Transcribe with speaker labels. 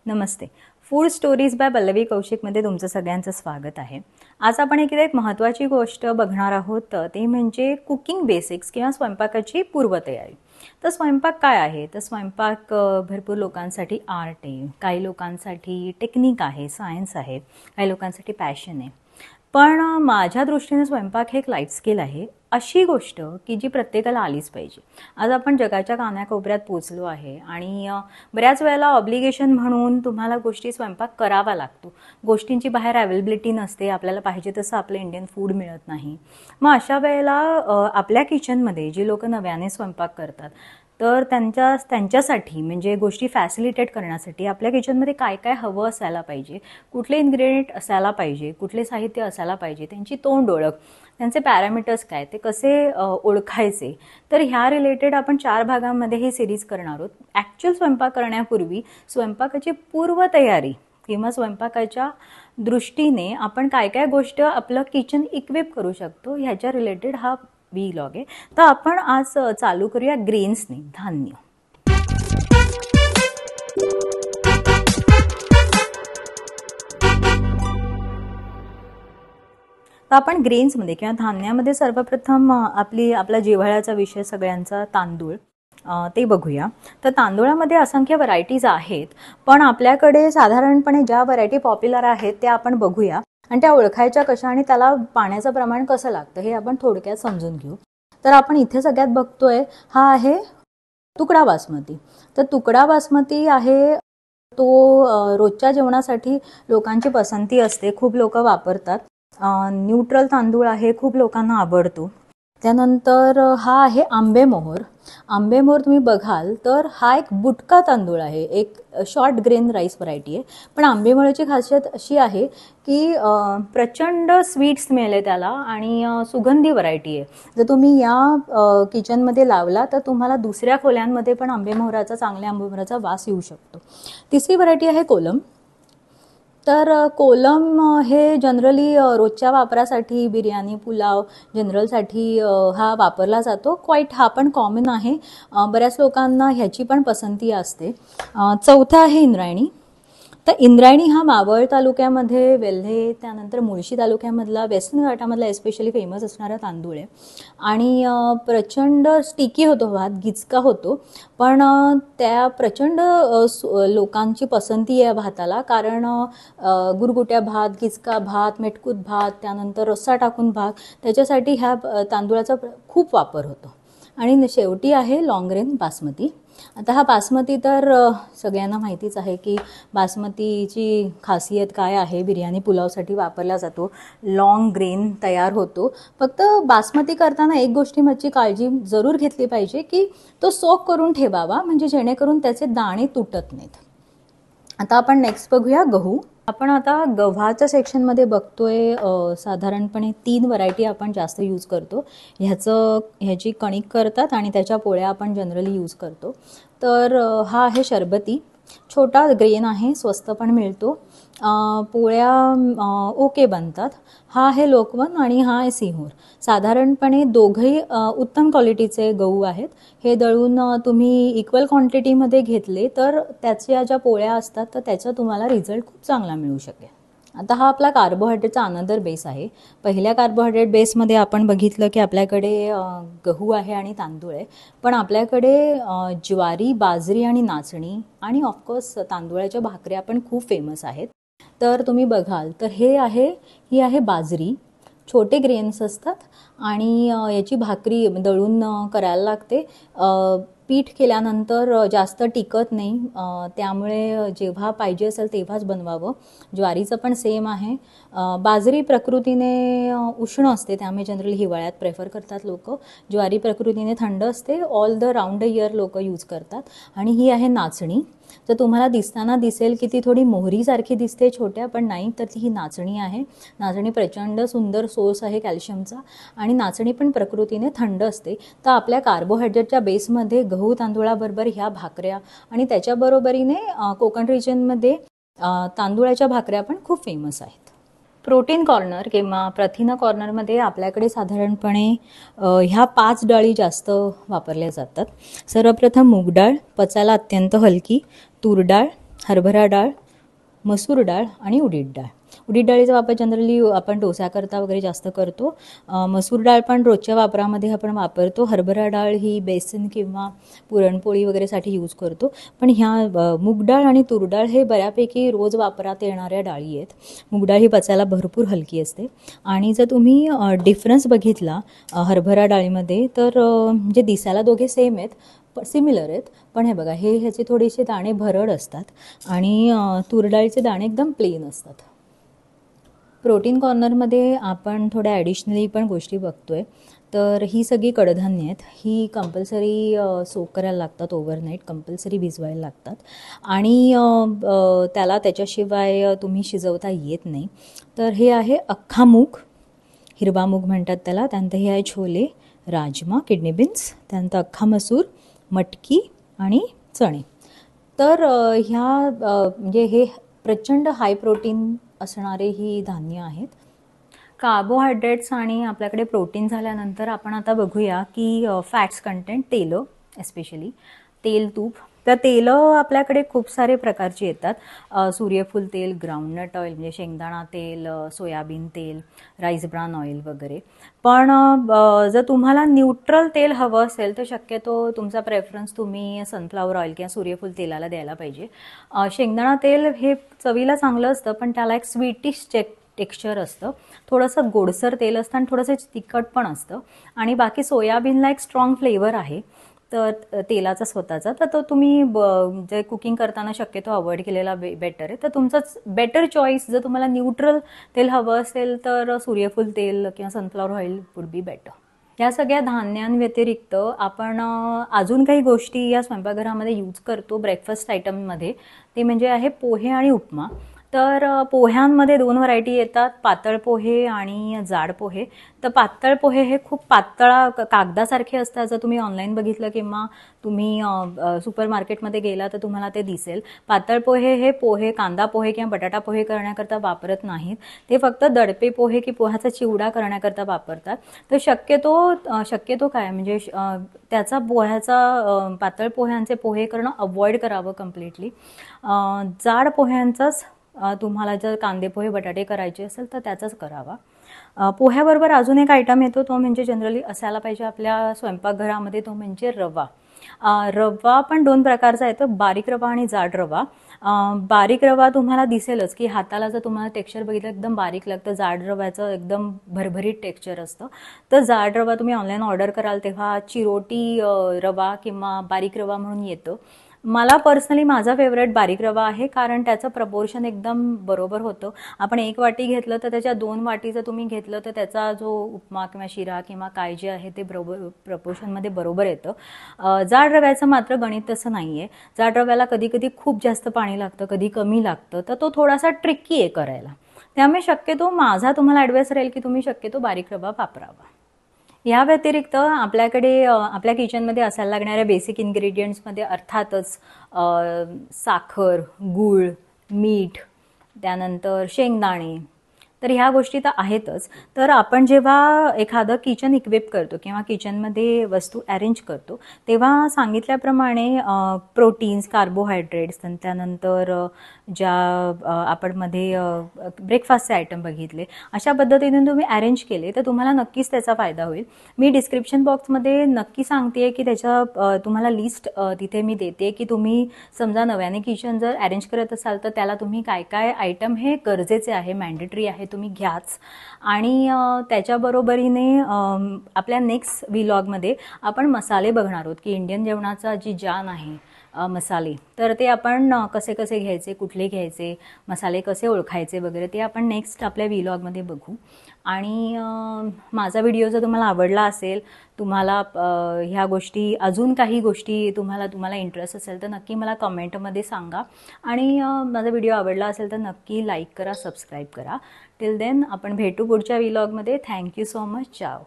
Speaker 1: Namaste. Food stories by Pallavi कौशिकमध्ये तुमचं सगळ्यांचं स्वागत आहे. आज आपण एक महत्त्वाची गोष्ट बघणार आहोत, ते म्हणजे कुकिंग बेसिक्स किंवा स्वयंपाकाची पूर्वतयारी. तर स्वयंपाक काय आहे? तर स्वयंपाक भरपूर लोकांसाठी आर्ट आहे, काही लोकांसाठी टेक्निक आहे, सायन्स आहे, काही लोकांसाठी पॅशन आहे. पण माझ्या दृष्टीने स्वयंपाक हे एक लाईफ स्किल आहे, अशी गोष्ट की जी प्रत्येकाला आलीच पाहिजे. आज आपण जगाच्या कानाकोपऱ्यात पोचलो आहे आणि बऱ्याच वेळेला ऑब्लिगेशन म्हणून तुम्हाला गोष्टी स्वयंपाक करावा लागतो. गोष्टींची बाहेर अवेलेबिलिटी नसते, आपल्याला पाहिजे तसं आपलं इंडियन फूड मिळत नाही. मग अशा वेळेला आपल्या किचनमध्ये जी लोक नव्याने स्वयंपाक करतात, तर त्यांच्यासाठी म्हणजे गोष्टी फॅसिलिटेट करण्यासाठी आपल्या किचनमध्ये काय काय हवं असायला पाहिजे, कुठले इन्ग्रेडियंट असायला पाहिजे, कुठले साहित्य असायला पाहिजे, त्यांची तोंड ओळख, त्यांचे पॅरामीटर्स काय, ते कसे ओळखायचे, तर ह्या रिलेटेड आपण 4 भागांमध्ये ही सिरीज करणार आहोत. ॲक्च्युअल स्वयंपाक करण्यापूर्वी स्वयंपाकाची पूर्वतयारी किंवा स्वयंपाकाच्या दृष्टीने आपण काय काय गोष्ट आपलं किचन इक्विप करू शकतो ह्याच्या रिलेटेड हा व्लॉग आहे. तर आपण आज चालू करूया ग्रेन्सने, धान्य. तर आपण ग्रेन्समध्ये किंवा धान्यामध्ये सर्वप्रथम आपला जिव्हाळ्याचा विषय सगळ्यांचा तांदूळ, ते बघूया. तर तांदूळामध्ये असंख्य व्हरायटीज आहेत, पण आपल्याकडे साधारणपणे ज्या व्हरायटी पॉप्युलर आहेत त्या आपण बघूया आणि त्या ओळखायच्या कशा आणि त्याला पाण्याचं प्रमाण कसं लागतं हे आपण थोडक्यात समजून घेऊ. तर आपण इथे सगळ्यात बघतोय हा आहे तुकडा बासमती. तर तुकडा बासमती आहे तो रोजच्या जेवणासाठी लोकांची पसंती असते, खूप लोक वापरतात. न्यूट्रल तांदूळ आहे, खूप लोकांना आवडतो. त्यानंतर हा आहे आंबेमोहोर. आंबेमोहोर तुम्ही बघाल तर हा एक बुटका तांदूळ आहे, एक शॉर्ट ग्रेन राईस व्हरायटी आहे. पण आंबेमोहोरची खासियत अशी आहे की प्रचंड स्वीट स्मेल आहे त्याला आणि सुगंधी व्हरायटी आहे. जर तुम्ही या किचनमध्ये लावला तर तुम्हाला दुसऱ्या खोल्यांमध्ये पण चांगल्या आंबेमोहोराचा वास येऊ शकतो. तिसरी व्हरायटी आहे कोलम. तर कोलम हे जनरली रोजच्या वापरासाठी, बिर्याणी, पुलाव जनरलसाठी हा वापरला जातो. हा पण कॉमन आहे, बऱ्याच लोकांना ह्याची पण पसंती असते. चौथा आहे इंद्रायणी. तर इंद्रायणी हा मावळ तालुक्यामध्ये, वेल्हे, त्यानंतर मुळशी तालुक्यामधला, वेस्टर्न घाटामधला एस्पेशली फेमस असणारा तांदूळ आहे आणि प्रचंड स्टिकी होतो भात, गिचका होतो. पण त्या प्रचंड लोकांची पसंती आहे भाताला, कारण गुरगुट्या भात, गिचका भात, मेटकूत भात, त्यानंतर रस्सा टाकून भात, त्याच्यासाठी ह्या तांदूळाचा खूप वापर होतो. आणि शेवटी आहे लॉंग ग्रेन बासमती. आता हा बासमती तर सगळ्यांना माहितीच आहे की बासमतीची खासियत काय आहे. बिर्याणी, पुलावसाठी वापरला जातो, लॉंग ग्रेन तयार होतो. फक्त बासमती करताना एक गोष्टीची काळजी जरूर घेतली पाहिजे की तो सोक करून ठेवावा, म्हणजे जेणेकरून त्याचे दाणे तुटत नाहीत. आता आपण नेक्स्ट बघूया गहू. आपण आता गव्हाच्या सेक्शनमध्ये बघतोय साधारणपणे 3 व्हरायटी आपण जास्त यूज करतो. ह्याची कणिक करतात आणि त्याच्या पोळ्या आपण जनरली यूज करतो. तर हा आहे शरबती, छोटा ग्रेन आहे, स्वस्त पण मिळतो, पोळ्या ओके बनतात. हा आहे लोकवन आणि हा आहे सिंहोर. साधारणपणे दोघंही उत्तम क्वालिटीचे गहू आहेत. हे दळून तुम्ही इक्वल क्वांटिटीमध्ये घेतले तर त्याच्या ज्या पोळ्या असतात तर त्याचा तुम्हाला रिझल्ट खूप चांगला मिळू शकेल. आता हा आपला कार्बोहायड्रेटचा अनदर बेस आहे. पहिल्या कार्बोहायड्रेट बेसमध्ये आपण बघितलं की आपल्याकडे गहू आहे आणि तांदूळ आहे, पण आपल्याकडे ज्वारी, बाजरी आणि नाचणी आणि ऑफकोर्स तांदूळाच्या भाकऱ्या पण खूप फेमस आहेत. तर तुम्ही बघाल तर ही आहे बाजरी, छोटे ग्रेन्स असतात आणि याची भाकरी दळून करायला लागते. पीठ केल्यानंतर जास्त टिकत नाही, त्यामुळे जेव्हा पाहिजे असेल तेव्हाच बनवावं. ज्वारीचं पण सेम आहे. बाजरी प्रकृतीने उष्ण असते, त्यामुळे जनरली हिवाळ्यात प्रेफर करतात लोक. ज्वारी प्रकृतीने थंड असते, ऑल द राऊंड इयर लोक यूज करतात. आणि ही आहे नाचणी. तर तुम्हाला दिसताना दिसेल की ती थोडी मोहरीसारखी दिसते छोट्या, पण नाही, तर ती ही नाचणी आहे. नाचणी प्रचंड सुंदर सोर्स आहे कॅल्शियमचा आणि नाचणी पण प्रकृतीने थंड असते. तर आपल्या कार्बोहायड्रेटच्या बेसमध्ये गहू तांदूळाबरोबर ह्या भाकऱ्या आणि त्याच्याबरोबरीने कोकण रिजनमध्ये तांदूळाच्या भाकऱ्या पण खूप फेमस आहेत. प्रोटीन कॉर्नर किंवा प्रथिना कॉर्नरमध्ये आपल्याकडे साधारणपणे ह्या 5 डाळी जास्त वापरल्या जातात. सर्वप्रथम मूग डाळ, पचायला अत्यंत हलकी. तूर डाळ, हरभरा डाळ, मसूर डाळ आणि उडीद डाळ. उडीद डाळीचा वापर जनरली आपण डोस्याकरता वगैरे जास्त करतो. मसूर डाळ पण रोजच्या वापरामध्ये आपण वापरतो. हरभरा डाळ ही बेसन किंवा पुरणपोळी वगैरेसाठी यूज करतो. पण ह्या मूग डाळ आणि तूर डाळ हे बऱ्यापैकी रोज वापरात येणाऱ्या डाळी आहेत. मूग डाळ ही पचायला भरपूर हलकी असते. आणि जर तुम्ही डिफरन्स बघितला हरभरा डाळीमध्ये तर म्हणजे दिसायला दोघे सेम आहेत, सिमिलर आहेत. पण हे बघा, ह्याचे थोडेसे दाणे भरड असतात आणि तूर डाळीचे दाणे एकदम प्लेन असतात. प्रोटीन कॉर्नरमध्ये आपण थोड्या ॲडिशनली पण गोष्टी बघतोय. तर ही सगळी कडधान्य आहेत. ही कंपल्सरी सोक करायला लागतात, ओव्हरनाईट कंपल्सरी भिजवायला लागतात. आणि त्याला त्याच्याशिवाय तुम्ही शिजवता येत नाही. तर हे आहे अख्खा मूग, हिरवा मूग म्हणतात त्याला. त्यानंतर हे आहे छोले, राजमा, किडनी बीन्स, त्यानंतर अख्खा मसूर, मटकी आणि चणे. तर ह्या म्हणजे हे प्रचंड हाय प्रोटीन असणारे ही धान्य आहेत. कार्बोहायड्रेट्स आणि आपल्याकडे प्रोटीन झाल्यानंतर आपण आता बघूया की फॅट्स कंटेंट, तेलं एस्पेशली, तेल, तूप. तर तेलं आपल्याकडे खूप सारे प्रकारची येतात. सूर्यफूल तेल, ग्राउंडनट ऑइल म्हणजे शेंगदाणा तेल, सोयाबीन तेल, राईस ब्रान ऑइल वगैरे. पण जर तुम्हाला न्यूट्रल तेल हवं असेल तर शक्यतो तुमचा प्रेफरन्स तुम्ही सनफ्लावर ऑइल किंवा सूर्यफूल तेलाला द्यायला पाहिजे. शेंगदाणा तेल हे चवीला चांगलं असतं, पण त्याला एक स्वीटिश टेक्स्चर असतं, थोडंसं गोडसर तेल असतं आणि थोडंसं तिखट पण असतं. आणि बाकी सोयाबीनला एक स्ट्रॉंग फ्लेवर आहे तर तेलाचा स्वतःचा. तर तो तुम्ही जे कुकिंग करताना शक्यतो अवॉइड केलेला बेटर आहे. तर तुमचंच बेटर चॉईस, जर तुम्हाला न्यूट्रल तेल हवं असेल तर सूर्यफूल तेल किंवा sunflower oil would be better. या सगळ्या धान्यांव्यतिरिक्त आपण अजून काही गोष्टी या स्वयंपाकघरामध्ये यूज करतो ब्रेकफास्ट आयटममध्ये. ते म्हणजे आहे पोहे आणि उपमा. तर पोह्यांमध्ये 2 व्हरायटी येतात, पातळ पोहे आणि जाड पोहे. तर पातळ पोहे हे खूप पातळा कागदासारखे असतात. जर तुम्ही ऑनलाईन बघितलं किंवा तुम्ही सुपर मार्केटमध्ये गेला तर तुम्हाला ते दिसेल. पातळ पोहे हे पोहे, कांदा पोहे किंवा बटाटा पोहे करण्याकरता वापरत नाहीत. ते फक्त दडपे पोहे की पोह्याचा चिवडा करण्याकरता वापरतात. तर शक्यतो काय म्हणजे त्याचा पातळ पोह्यांचे पोहे करणं अवॉइड करावं कम्प्लिटली. जाड पोह्यांचाच तुम्हाला जर कांदे पोहे, बटाटे करायचे असेल तर त्याचाच करावा. पोह्याबरोबर अजून एक आयटम येतो, तो म्हणजे जनरली असायला पाहिजे आपल्या स्वयंपाकघरामध्ये, तो म्हणजे रवा. रवा पण 2 प्रकारचा येतो, बारीक रवा आणि जाड रवा. बारीक रवा तुम्हाला दिसेलच की हाताला जर तुम्हाला टेक्स्चर बघितलं एकदम बारीक लागतं. जाड रव्याचं एकदम भरभरीत टेक्स्चर असतं. तर जाड रवा तुम्ही ऑनलाईन ऑर्डर कराल तेव्हा चिरोटी रवा किंवा बारीक रवा म्हणून येतं. मला पर्सनली माझा फेवरेट बारीक रवा आहे, कारण त्याचं प्रपोर्शन एकदम बरोबर होतं. आपण 1 वाटी घेतलं तर त्याच्या 2 वाटी जर तुम्ही घेतलं तर त्याचा जो उपमा किंवा शिरा किंवा काय जे आहे ते बरोबर प्रपोर्शनमध्ये बरोबर येतं. जाड रव्याचं मात्र गणित तसं नाही आहे. जाड रव्याला कधी कधी खूप जास्त पाणी लागतं, कधी कमी लागतं, तर तो थोडासा ट्रिकी आहे करायला. त्यामुळे शक्यतो माझा तुम्हाला ॲडवाइस राहील की तुम्ही शक्यतो बारीक रवा वापरावा. या व्यतिरिक्त आपल्याकडे आपल्या किचनमध्ये असायला लागणाऱ्या बेसिक इन्ग्रेडियंट्समध्ये अर्थातच साखर, गूळ, मीठ, त्यानंतर शेंगदाणे, तर ह्या गोष्टी तर आहेतच. तर आपण जेव्हा एखादं किचन इक्विप करतो किंवा किचनमध्ये वस्तू अरेंज करतो तेव्हा सांगितल्याप्रमाणे प्रोटीन्स, कार्बोहायड्रेट्स, त्यानंतर ज्या आपण मध्ये ब्रेकफास्टचे आयटम बघितले, अशा पद्धतीने तुम्ही अरेंज केले तर तुम्हाला नक्कीच त्याचा फायदा होईल. मी डिस्क्रिप्शन बॉक्समध्ये नक्की सांगते की त्याच्या तुम्हाला लिस्ट तिथे मी देते की तुम्ही समजा नव्याने किचन जर अरेंज करत असाल तर त्याला तुम्ही काय काय आयटम हे गरजेचे आहे, मॅन्डेटरी आहे, तुम्ही घ्याच. आणि त्याच्याबरोबरीने आपल्या नेक्स्ट व्लॉगमध्ये आपण मसाले बघणार आहोत की इंडियन जेवणाचा जी जान आहे मसाले, तर ते आपण कसे कसे घ्यायचे, कुठले घ्यायचे, मसाले कसे ओळखायचे वगैरे ते आपण नेक्स्ट आपल्या व्लॉगमध्ये बघू. आणि माझा व्हिडिओ जर तुम्हाला आवडला असेल, तुम्हाला ह्या गोष्टी अजून काही गोष्टी तुम्हाला इंटरेस्ट असेल तर नक्की मला कमेंटमध्ये सांगा. आणि माझा व्हिडिओ आवडला असेल तर नक्की लाईक करा, सबस्क्राईब करा. टिल देन आपण भेटू पुढच्या व्लॉगमध्ये. Thank you so much. चाओ.